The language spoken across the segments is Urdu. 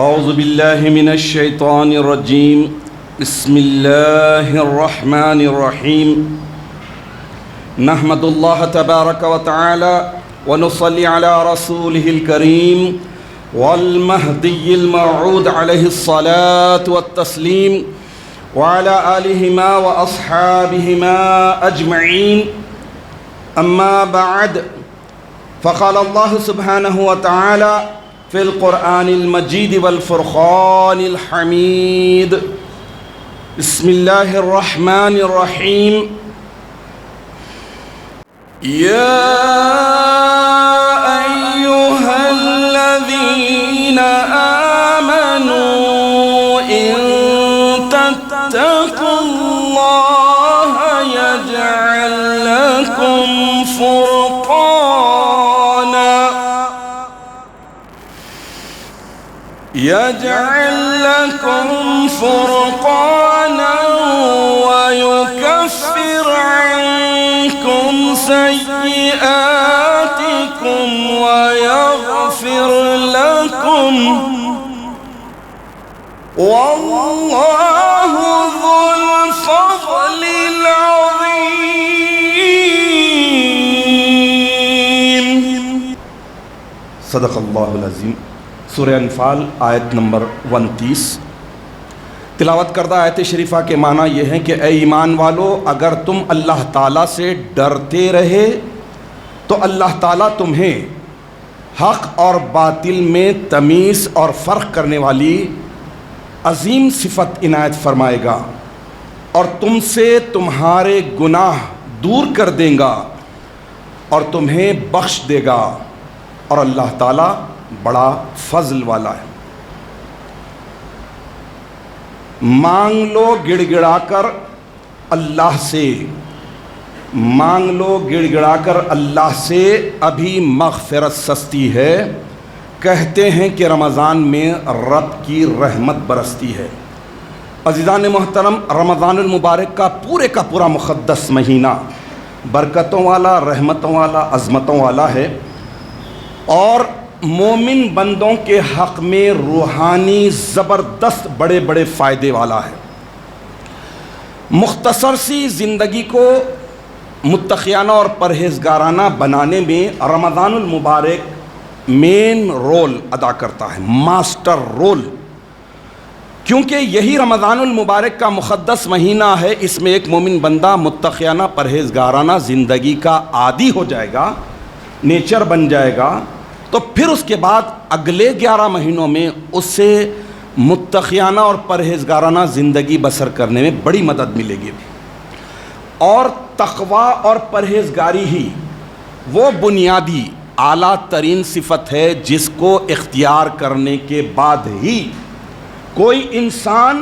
أعوذ بالله من الشيطان الرجيم. بسم الله الرحمن الرحيم. نحمد الله تبارك وتعالى ونصلي على رسوله الكريم والمهدي الموعود عليه الصلاة والتسليم وعلى آلهما وأصحابهما أجمعين. أما بعد، فقال الله سبحانه وتعالى في القرآن المجيد والفرقان الحميد. بسم الله الرحمن الرحيم. يا أيها الذين آمنوا إن تتقوا الله يجعل لكم فرقانا ويكفر عنكم سيئاتكم ويغفر لكم والله ذو الفضل العظيم. صدق اللہ العظیم. سورہ انفال آیت نمبر 29. تلاوت کردہ آیت شریفہ کے معنی یہ ہے کہ اے ایمان والو، اگر تم اللہ تعالیٰ سے ڈرتے رہے تو اللہ تعالیٰ تمہیں حق اور باطل میں تمیز اور فرق کرنے والی عظیم صفت عنایت فرمائے گا اور تم سے تمہارے گناہ دور کر دے گا اور تمہیں بخش دے گا، اور اللہ تعالیٰ بڑا فضل والا ہے. مانگ لو گڑ گڑا کر اللہ سے، مانگ لو گڑ گڑا کر اللہ سے، ابھی مغفرت سستی ہے. کہتے ہیں کہ رمضان میں رب کی رحمت برستی ہے. عزیزان محترم، رمضان المبارک کا پورا مقدس مہینہ برکتوں والا، رحمتوں والا، عظمتوں والا ہے، اور مومن بندوں کے حق میں روحانی زبردست بڑے فائدے والا ہے. مختصر سی زندگی کو متقیانہ اور پرہیزگارانہ بنانے میں رمضان المبارک مین رول ادا کرتا ہے، ماسٹر رول. کیونکہ یہی رمضان المبارک کا مقدس مہینہ ہے، اس میں ایک مومن بندہ متقیانہ پرہیزگارانہ زندگی کا عادی ہو جائے گا، نیچر بن جائے گا، تو پھر اس کے بعد اگلے 11 مہینوں میں اس سے متقیانہ اور پرہیزگارانہ زندگی بسر کرنے میں بڑی مدد ملے گی. اور تقوی اور پرہیزگاری ہی وہ بنیادی اعلیٰ ترین صفت ہے جس کو اختیار کرنے کے بعد ہی کوئی انسان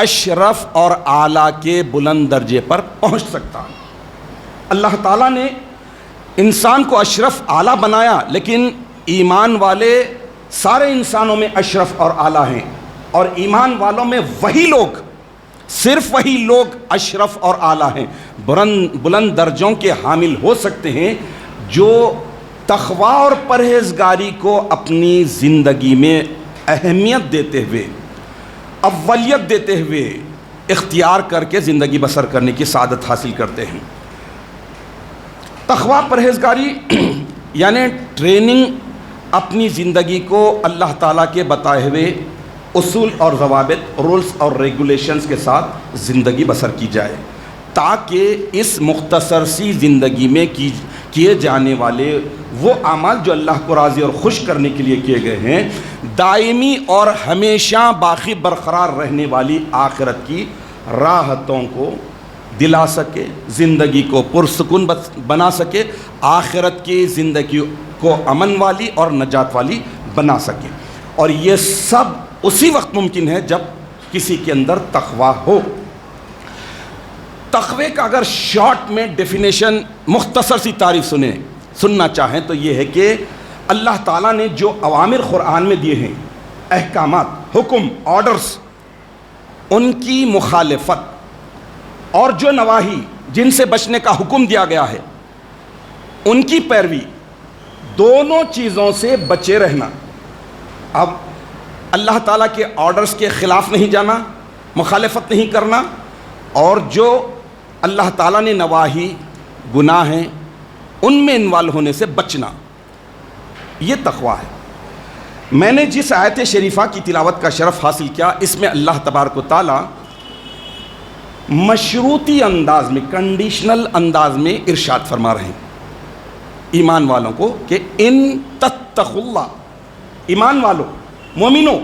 اشرف اور اعلیٰ کے بلند درجے پر پہنچ سکتا ہے. اللہ تعالیٰ نے انسان کو اشرف اعلیٰ بنایا، لیکن ایمان والے سارے انسانوں میں اشرف اور اعلیٰ ہیں، اور ایمان والوں میں وہی لوگ، صرف وہی لوگ اشرف اور اعلیٰ ہیں، بلند درجوں کے حامل ہو سکتے ہیں، جو تقوی اور پرہیزگاری کو اپنی زندگی میں اہمیت دیتے ہوئے، اولیت دیتے ہوئے اختیار کر کے زندگی بسر کرنے کی سعادت حاصل کرتے ہیں. تقوی پرہیزگاری یعنی ٹریننگ، اپنی زندگی کو اللہ تعالیٰ کے بتائے ہوئے اصول اور ضوابط، رولز اور ریگولیشنز کے ساتھ زندگی بسر کی جائے، تاکہ اس مختصر سی زندگی میں کیے جانے والے وہ اعمال جو اللہ کو راضی اور خوش کرنے کے لیے کیے گئے ہیں، دائمی اور ہمیشہ باقی برقرار رہنے والی آخرت کی راحتوں کو دلا سکے، زندگی کو پرسکون بنا سکے، آخرت کی زندگی کو امن والی اور نجات والی بنا سکے. اور یہ سب اسی وقت ممکن ہے جب کسی کے اندر تقوی ہو. تقوی کا اگر شارٹ میں ڈیفینیشن، مختصر سی تعریف سننا چاہیں تو یہ ہے کہ اللہ تعالیٰ نے جو اوامر قرآن میں دیے ہیں، احکامات، حکم، آرڈرز، ان کی مخالفت، اور جو نواہی جن سے بچنے کا حکم دیا گیا ہے ان کی پیروی، دونوں چیزوں سے بچے رہنا. اب اللہ تعالیٰ کے آرڈرز کے خلاف نہیں جانا، مخالفت نہیں کرنا، اور جو اللہ تعالیٰ نے نواہی گناہ ہیں ان میں انوالو ہونے سے بچنا، یہ تقویٰ ہے۔ میں نے جس آیت شریفہ کی تلاوت کا شرف حاصل کیا، اس میں اللہ تبارک و تعالیٰ مشروطی انداز میں، کنڈیشنل انداز میں ارشاد فرما رہے ہیں ایمان والوں کو کہ ان تتقوا اللہ، ایمان والو، مومنو،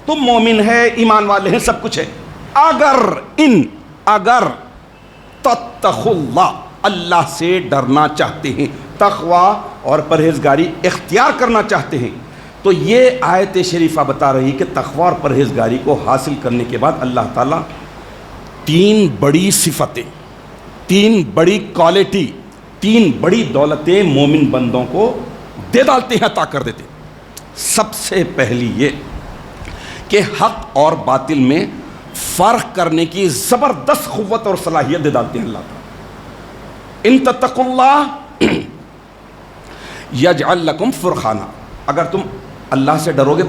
تم مومن ہے، ایمان والے ہیں، سب کچھ ہے، اگر تتقوا اللہ، اللہ سے ڈرنا چاہتے ہیں، تقویٰ اور پرہیزگاری اختیار کرنا چاہتے ہیں، تو یہ آیت شریفہ بتا رہی کہ تقویٰ اور پرہیزگاری کو حاصل کرنے کے بعد اللہ تعالیٰ تین بڑی صفتیں، تین بڑی کوالٹی، تین بڑی دولتیں مومن بندوں کو دے ڈالتے ہیں، عطا کر دیتے ہیں۔ سب سے پہلی یہ کہ حق اور باطل میں فرق کرنے کی زبردست قوت اور صلاحیت دے ڈالتے ہیں اللہ تعالیٰ۔ ان تتقوا اللہ یجعل لکم فرقانا، اگر تم اللہ سے ڈرو گے،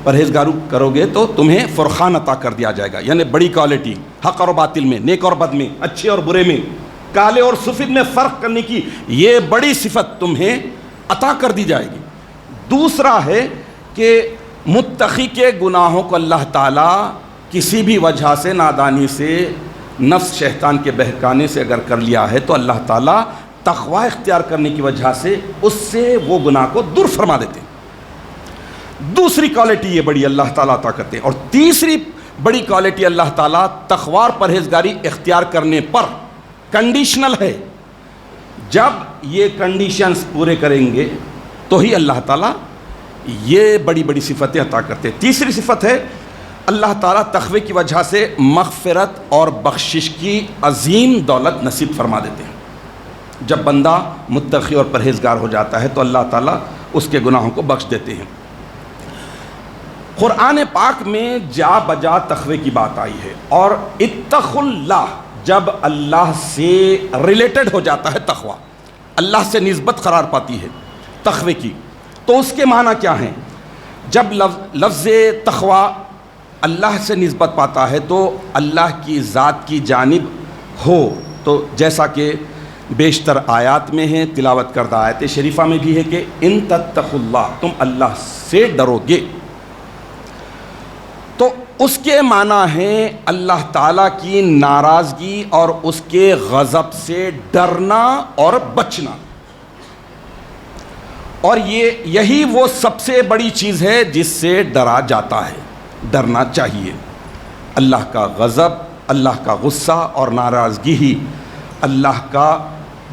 پرہیزگاری کرو گے تو تمہیں فرقان عطا کر دیا جائے گا، یعنی بڑی کوالٹی، حق اور باطل میں، نیک اور بد میں، اچھے اور برے میں، کالے اور سفید میں فرق کرنے کی یہ بڑی صفت تمہیں عطا کر دی جائے گی۔ دوسرا ہے کہ متقی کے گناہوں کو اللہ تعالیٰ کسی بھی وجہ سے، نادانی سے، نفس شیطان کے بہکانے سے اگر کر لیا ہے تو اللہ تعالیٰ تقویٰ اختیار کرنے کی وجہ سے اس سے وہ گناہ کو دور فرما دیتے ہیں۔ دوسری کوالٹی یہ بڑی اللہ تعالیٰ عطا کرتے ہیں۔ اور تیسری بڑی کوالٹی اللہ تعالیٰ تقویٰ اور پرہیزگاری اختیار کرنے پر کنڈیشنل ہے، جب یہ کنڈیشنز پورے کریں گے تو ہی اللہ تعالیٰ یہ بڑی بڑی صفتیں عطا کرتے ہیں۔ تیسری صفت ہے اللہ تعالیٰ تقوی کی وجہ سے مغفرت اور بخشش کی عظیم دولت نصیب فرما دیتے ہیں۔ جب بندہ متقی اور پرہیزگار ہو جاتا ہے تو اللہ تعالیٰ اس کے گناہوں کو بخش دیتے ہیں۔ قرآن پاک میں جا بجا تقوی کی بات آئی ہے، اور اتقوا اللہ جب اللہ سے ریلیٹڈ ہو جاتا ہے تقوی، اللہ سے نسبت قرار پاتی ہے تقوی کی، تو اس کے معنی کیا ہیں؟ جب لفظ تقوی اللہ سے نسبت پاتا ہے تو اللہ کی ذات کی جانب ہو، تو جیسا کہ بیشتر آیات میں ہے، تلاوت کردہ آیت شریفہ میں بھی ہے کہ ان تتقوا اللہ، تم اللہ سے ڈرو گے، تو اس کے معنی ہے اللہ تعالیٰ کی ناراضگی اور اس کے غضب سے ڈرنا اور بچنا۔ اور یہی وہ سب سے بڑی چیز ہے جس سے ڈرا جاتا ہے، ڈرنا چاہیے۔ اللہ کا غضب، اللہ کا غصہ اور ناراضگی ہی اللہ کا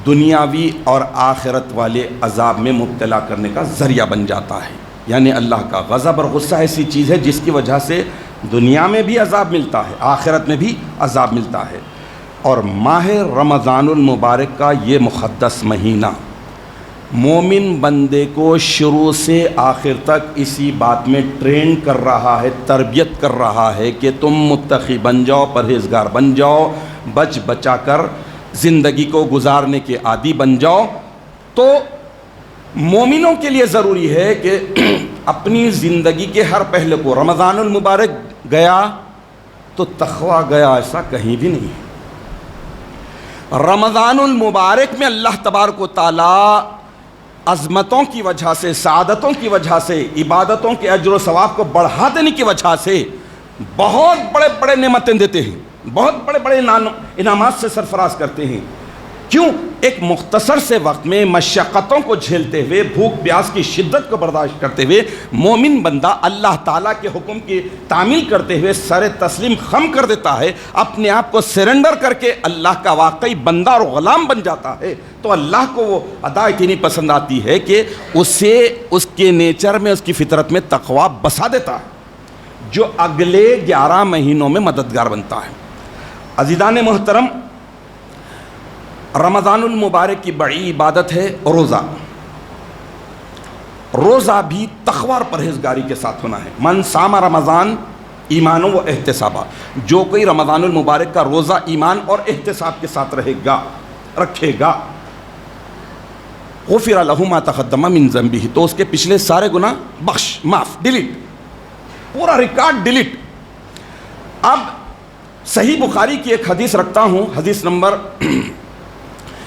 دنیاوی اور آخرت والے عذاب میں مبتلا کرنے کا ذریعہ بن جاتا ہے۔ یعنی اللہ کا غضب اور غصہ ایسی چیز ہے جس کی وجہ سے دنیا میں بھی عذاب ملتا ہے، آخرت میں بھی عذاب ملتا ہے۔ اور ماہ رمضان المبارک کا یہ مقدس مہینہ مومن بندے کو شروع سے آخر تک اسی بات میں ٹرین کر رہا ہے، تربیت کر رہا ہے کہ تم متقی بن جاؤ، پرہیزگار بن جاؤ، بچ بچا کر زندگی کو گزارنے کے عادی بن جاؤ۔ تو مومنوں کے لیے ضروری ہے کہ اپنی زندگی کے ہر پہلو کو، رمضان المبارک گیا تو تقویٰ گیا ایسا کہیں بھی نہیں ہے۔ رمضان المبارک میں اللہ تبارک و تعالیٰ عظمتوں کی وجہ سے، سعادتوں کی وجہ سے، عبادتوں کے اجر و ثواب کو بڑھا دینے کی وجہ سے بہت بڑے بڑے نعمتیں دیتے ہیں، بہت بڑے بڑے انعامات سے سرفراز کرتے ہیں۔ کیوں؟ ایک مختصر سے وقت میں مشقتوں کو جھیلتے ہوئے، بھوک پیاس کی شدت کو برداشت کرتے ہوئے مومن بندہ اللہ تعالیٰ کے حکم کی تعمیل کرتے ہوئے سر تسلیم خم کر دیتا ہے، اپنے آپ کو سرنڈر کر کے اللہ کا واقعی بندہ اور غلام بن جاتا ہے، تو اللہ کو وہ ادا اتنی پسند آتی ہے کہ اسے اس کے نیچر میں، اس کی فطرت میں تقویٰ بسا دیتا ہے، جو اگلے 11 مہینوں میں مددگار بنتا ہے۔ عزیزان محترم، رمضان المبارک کی بڑی عبادت ہے روزہ۔ روزہ بھی تقویٰ اور پرہیزگاری کے ساتھ ہونا ہے۔ من صام رمضان ایمان و احتسابا، جو کوئی رمضان المبارک کا روزہ ایمان اور احتساب کے ساتھ رکھے گا، غفر لہ ما تقدم من ذنبہ، تو اس کے پچھلے سارے گناہ معاف، ڈیلیٹ۔ پورا ریکارڈ ڈیلیٹ۔ اب صحیح بخاری کی ایک حدیث رکھتا ہوں، حدیث نمبر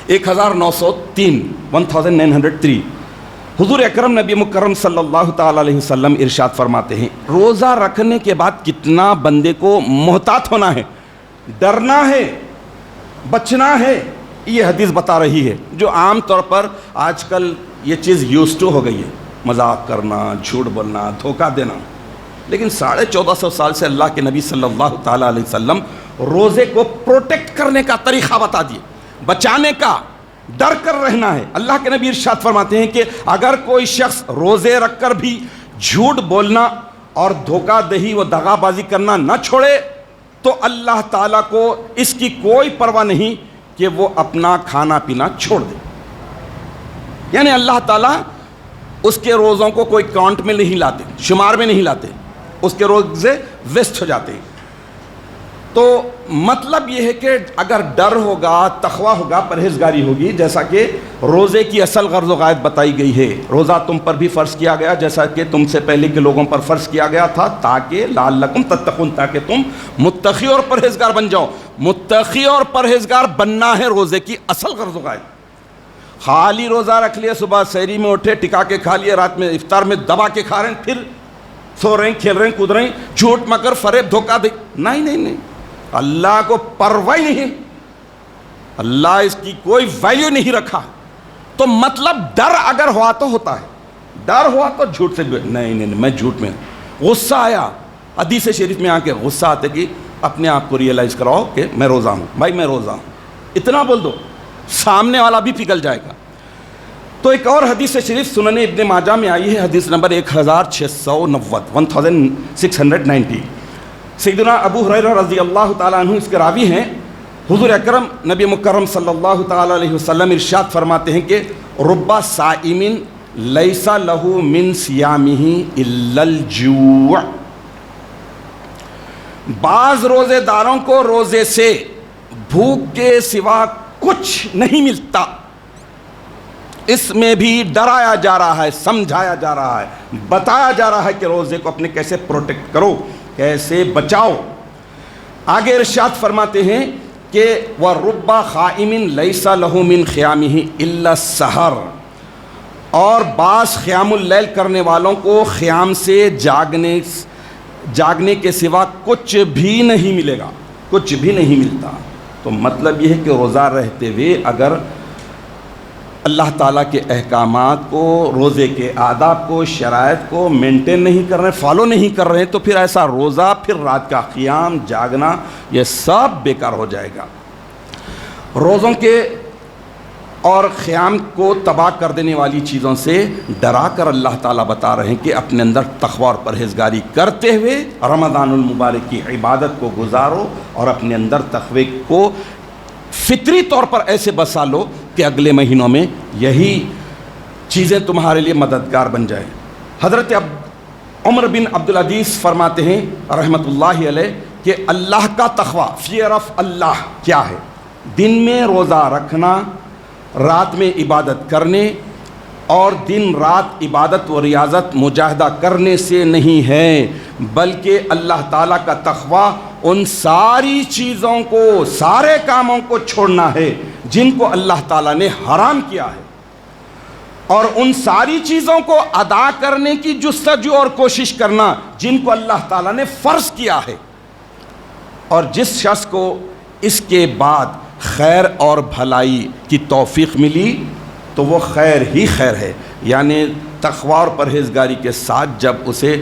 1903 حضور اکرم نبی مکرم صلی اللہ تعالی علیہ وسلم ارشاد فرماتے ہیں، روزہ رکھنے کے بعد کتنا بندے کو محتاط ہونا ہے، ڈرنا ہے، بچنا ہے۔ یہ حدیث بتا رہی ہے، جو عام طور پر آج کل یہ چیز یوز ٹو ہو گئی ہے، مذاق کرنا، جھوٹ بولنا، دھوکہ دینا، لیکن 1450 سال سے اللہ کے نبی صلی اللہ تعالیٰ علیہ وسلم روزے کو پروٹیکٹ کرنے کا طریقہ بتا دیے، بچانے کا، ڈر کر رہنا ہے۔ اللہ کے نبی ارشاد فرماتے ہیں کہ اگر کوئی شخص روزے رکھ کر بھی جھوٹ بولنا اور دھوکہ دہی و دغا بازی کرنا نہ چھوڑے تو اللہ تعالیٰ کو اس کی کوئی پرواہ نہیں کہ وہ اپنا کھانا پینا چھوڑ دے، یعنی اللہ تعالیٰ اس کے روزوں کو کوئی کاؤنٹ میں نہیں لاتے، شمار میں نہیں لاتے، اس کے روزے ویسٹ ہو جاتے ہیں۔ تو مطلب یہ ہے کہ اگر ڈر ہوگا، تقویٰ ہوگا، پرہیزگاری ہوگی، جیسا کہ روزے کی اصل غرض و غایت بتائی گئی ہے، روزہ تم پر بھی فرض کیا گیا جیسا کہ تم سے پہلے کے لوگوں پر فرض کیا گیا تھا، تاکہ لعلکم تتقون، تاکہ تم متقی اور پرہیزگار بن جاؤ۔ متقی اور پرہیزگار بننا ہے روزے کی اصل غرض و غایت۔ خالی روزہ رکھ لیا، صبح سحری میں اٹھے ٹکا کے کھا لیا، رات میں افطار میں دبا کے کھا رہے ہیں، پھر سو رہے ہیں، کھیل رہے ہیں، کود رہے ہیں، جھوٹ مکر فریب دھوکہ دے، نہیں، اللہ کو پرواہ نہیں، اللہ اس کی کوئی ویلیو نہیں رکھا۔ تو مطلب ڈر اگر ہوا تو ہوتا ہے، ڈر ہوا تو جھوٹ سے نہیں، میں جھوٹ میں، غصہ آیا، حدیث شریف میں آ کے غصہ آتے کہ اپنے آپ کو ریئلائز کراؤ کہ میں روزہ ہوں، بھائی میں روزہ ہوں، اتنا بول دو، سامنے والا بھی پگھل جائے گا۔ تو ایک اور حدیث شریف سنن ابن ماجہ میں آئی ہے، حدیث نمبر 1690 سیدنا ابو ہریرہ رضی اللہ تعالیٰ عنہ اس کے راوی ہیں، حضور اکرم نبی مکرم صلی اللہ تعالیٰ علیہ وسلم ارشاد فرماتے ہیں کہ رب صائم لیس لہ من صیامہ الا الجوع، بعض روزے داروں کو روزے سے بھوک کے سوا کچھ نہیں ملتا۔ اس میں بھی ڈرایا جا رہا ہے، سمجھایا جا رہا ہے، بتایا جا رہا ہے کہ روزے کو اپنے کیسے پروٹیکٹ کرو، کیسے بچاؤ۔ آگے ارشاد فرماتے ہیں کہ وَرُبَّ خَائِمٍ لَيْسَ لَهُ مِنْ خِيَامِهِ إِلَّا السَّحَرُ، اور بعض قیام اللیل کرنے والوں کو قیام سے جاگنے کے سوا کچھ بھی نہیں ملے گا، کچھ بھی نہیں ملتا۔ تو مطلب یہ ہے کہ روزہ رہتے ہوئے اگر اللہ تعالیٰ کے احکامات کو، روزے کے آداب کو، شرائط کو مینٹین نہیں کر رہے ہیں، فالو نہیں کر رہے ہیں، تو پھر ایسا روزہ، پھر رات کا قیام، جاگنا، یہ سب بیکار ہو جائے گا۔ روزوں کے اور قیام کو تباہ کر دینے والی چیزوں سے ڈرا کر اللہ تعالیٰ بتا رہے ہیں کہ اپنے اندر تقویٰ اور پرہیزگاری کرتے ہوئے رمضان المبارک کی عبادت کو گزارو اور اپنے اندر تقوی کو فطری طور پر ایسے بسا لو کہ اگلے مہینوں میں یہی چیزیں تمہارے لیے مددگار بن جائیں۔ حضرت عمر بن عبدالعزیز فرماتے ہیں رحمۃ اللہ علیہ کہ اللہ کا تقویٰ، فیئر آف اللہ کیا ہے؟ دن میں روزہ رکھنا، رات میں عبادت کرنے، اور دن رات عبادت و ریاضت مجاہدہ کرنے سے نہیں ہے، بلکہ اللہ تعالیٰ کا تقویٰ ان ساری چیزوں کو، سارے کاموں کو چھوڑنا ہے جن کو اللہ تعالیٰ نے حرام کیا ہے، اور ان ساری چیزوں کو ادا کرنے کی جستجو اور کوشش کرنا جن کو اللہ تعالیٰ نے فرض کیا ہے۔ اور جس شخص کو اس کے بعد خیر اور بھلائی کی توفیق ملی تو وہ خیر ہی خیر ہے، یعنی تقویٰ اور پرہیزگاری کے ساتھ جب اسے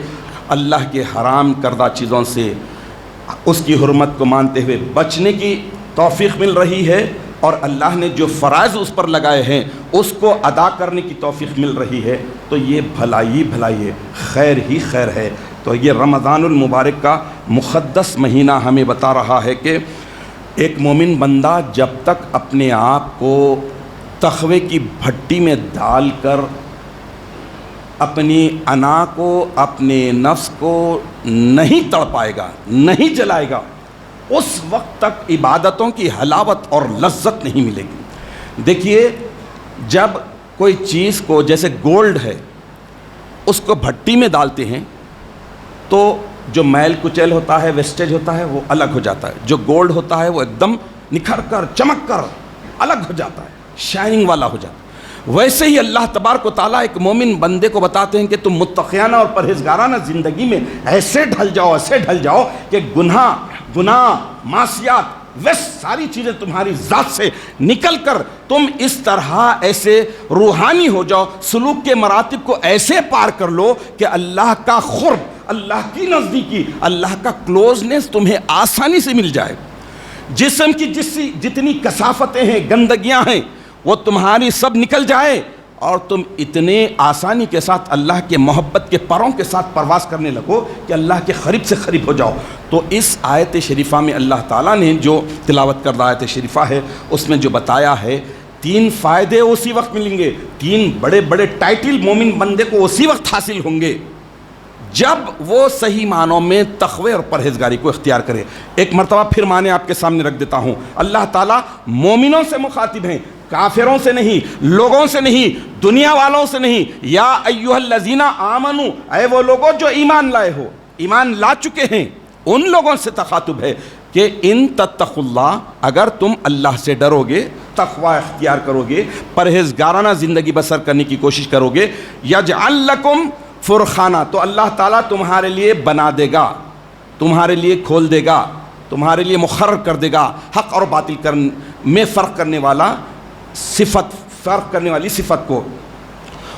اللہ کے حرام کردہ چیزوں سے اس کی حرمت کو مانتے ہوئے بچنے کی توفیق مل رہی ہے، اور اللہ نے جو فرائض اس پر لگائے ہیں اس کو ادا کرنے کی توفیق مل رہی ہے، تو یہ بھلائی بھلائی ہے، خیر ہی خیر ہے۔ تو یہ رمضان المبارک کا مقدس مہینہ ہمیں بتا رہا ہے کہ ایک مومن بندہ جب تک اپنے آپ کو تقوی کی بھٹی میں ڈال کر اپنی انا کو، اپنے نفس کو نہیں تڑپائے گا، نہیں جلائے گا، اس وقت تک عبادتوں کی حلاوت اور لذت نہیں ملے گی۔ دیکھیے، جب کوئی چیز کو، جیسے گولڈ ہے، اس کو بھٹی میں ڈالتے ہیں تو جو میل کچیل ہوتا ہے، ویسٹیج ہوتا ہے، وہ الگ ہو جاتا ہے. جو گولڈ ہوتا ہے وہ ایک دم نکھر کر چمک کر الگ ہو جاتا ہے، شائننگ والا ہو جاتا ہے. ویسے ہی اللہ تبارک و تعالیٰ ایک مومن بندے کو بتاتے ہیں کہ تم متقیانہ اور پرہیزگارانہ زندگی میں ایسے ڈھل جاؤ کہ گناہ معصیات ساری چیزیں تمہاری ذات سے نکل کر تم اس طرح ایسے روحانی ہو جاؤ، سلوک کے مراتب کو ایسے پار کر لو کہ اللہ کا قرب، اللہ کی نزدیکی، اللہ کا کلوزنس تمہیں آسانی سے مل جائے. جسم کی جتنی کثافتیں ہیں، گندگیاں ہیں، وہ تمہاری سب نکل جائے اور تم اتنے آسانی کے ساتھ اللہ کے محبت کے پروں کے ساتھ پرواز کرنے لگو کہ اللہ کے قریب سے قریب ہو جاؤ. تو اس آیت شریفہ میں اللہ تعالیٰ نے جو تلاوت کردہ آیت شریفہ ہے اس میں جو بتایا ہے، 3 فائدے اسی وقت ملیں گے، 3 بڑے بڑے ٹائٹل مومن بندے کو اسی وقت حاصل ہوں گے جب وہ صحیح معنوں میں تقوی اور پرہیزگاری کو اختیار کرے. ایک مرتبہ پھر معنی آپ کے سامنے رکھ دیتا ہوں. اللہ تعالیٰ مومنوں سے مخاطب ہیں، کافروں سے نہیں، لوگوں سے نہیں، دنیا والوں سے نہیں. یا ایھا الذین آمنو، اے وہ لوگوں جو ایمان لائے ہو، ایمان لا چکے ہیں، ان لوگوں سے تخاطب ہے کہ ان تتقوا اللہ، اگر تم اللہ سے ڈرو گے، تقوی اختیار کرو گے، پرہیزگارانہ زندگی بسر کرنے کی کوشش کرو گے، یجعل لکم فرقانہ، تو اللہ تعالیٰ تمہارے لیے بنا دے گا، تمہارے لیے کھول دے گا، تمہارے لیے مقرر کر دے گا حق اور باطل میں فرق کرنے والی صفت کو.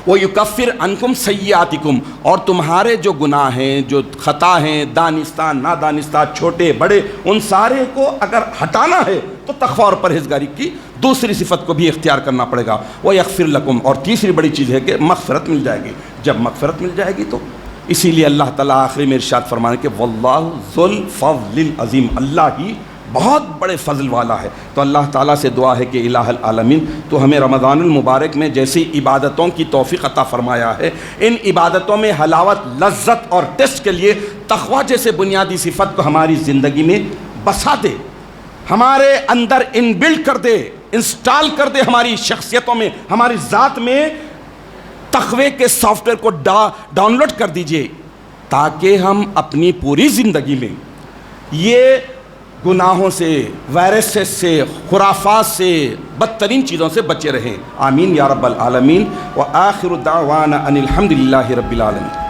وَيُكَفِّرْ عَنْكُمْ سَيِّئَاتِكُمْ، اور تمہارے جو گناہ ہیں، جو خطا ہیں، دانستہ نادانستہ، چھوٹے بڑے، ان سارے کو اگر ہٹانا ہے تو تقوی اور پرہیزگاری کی دوسری صفت کو بھی اختیار کرنا پڑے گا. وَيَغْفِرْ لَكُمْ، اور تیسری بڑی چیز ہے کہ مغفرت مل جائے گی. جب مغفرت مل جائے گی تو اسی لیے اللہ تعالیٰ آخری میں ارشاد فرمانے کہ وَاللَّهُ ذُو الْفَضْلِ الْعَظِيمِ، اللہ ہی بہت بڑے فضل والا ہے. تو اللہ تعالیٰ سے دعا ہے کہ الہ العالمین تو ہمیں رمضان المبارک میں جیسی عبادتوں کی توفیق عطا فرمایا ہے، ان عبادتوں میں حلاوت، لذت اور ٹیسٹ کے لیے تقوی جیسے بنیادی صفت کو ہماری زندگی میں بسا دے، ہمارے اندر ان بلڈ کر دے، انسٹال کر دے، ہماری شخصیتوں میں، ہماری ذات میں تقوی کے سافٹ ویئر کو ڈاؤن لوڈ کر دیجئے تاکہ ہم اپنی پوری زندگی میں یہ گناہوں سے، وائرسز سے، خرافات سے، بدترین چیزوں سے بچے رہیں. آمین یا رب العالمین. وآخر دعوانا ان الحمد للہ رب العالمین.